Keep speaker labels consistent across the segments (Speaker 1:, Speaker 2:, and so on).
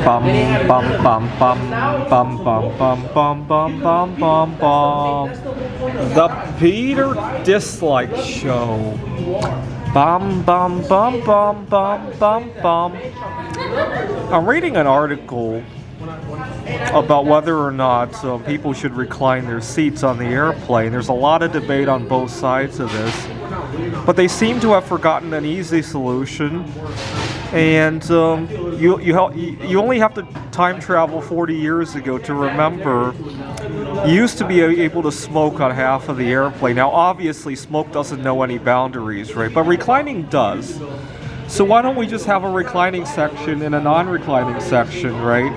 Speaker 1: Bum bum bum bum bum bum bum bum bum bum bum bum. The Peter Dislike Show. Bum bum bum bum bum bum bum. I'm reading an article about whether or not people should recline their seats on the airplane. There's a lot of debate on both sides of this, but they seem to have forgotten an easy solution. And you only have to time travel 40 years ago to remember you used to be able to smoke on half of the airplane. Now, obviously, smoke doesn't know any boundaries, right? But reclining does. So why don't we just have a reclining section and a non-reclining section, right?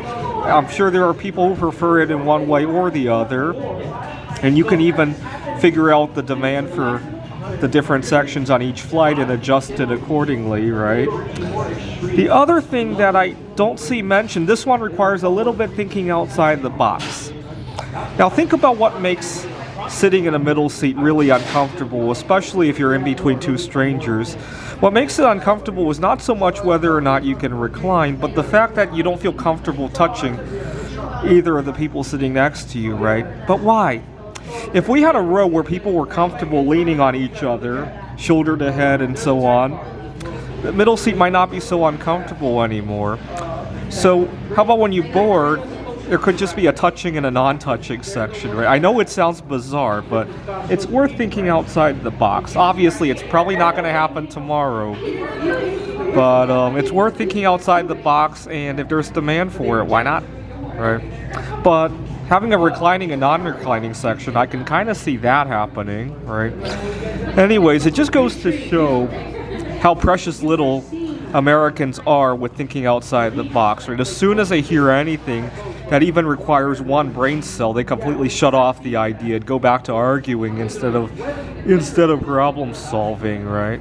Speaker 1: I'm sure there are people who prefer it in one way or the other, and you can even figure out the demand for the different sections on each flight and adjust it accordingly, right? The other thing that I don't see mentioned, this one requires a little bit thinking outside the box. Now think about what makes sitting in a middle seat really uncomfortable, especially if you're in between two strangers. What makes it uncomfortable is not so much whether or not you can recline, but the fact that you don't feel comfortable touching either of the people sitting next to you, right? But why? If we had a row where people were comfortable leaning on each other, shoulder to head and so on, the middle seat might not be so uncomfortable anymore. So how about when you board, there could just be a touching and a non-touching section, right? I know it sounds bizarre, but it's worth thinking outside the box. Obviously, it's probably not going to happen tomorrow, but it's worth thinking outside the box, and if there's demand for it, why not, right? But having a reclining and non-reclining section, I can kind of see that happening, right? Anyways, it just goes to show how precious little Americans are with thinking outside the box, right? As soon as they hear anything that even requires one brain cell, they completely shut off the idea and go back to arguing instead of problem solving, right?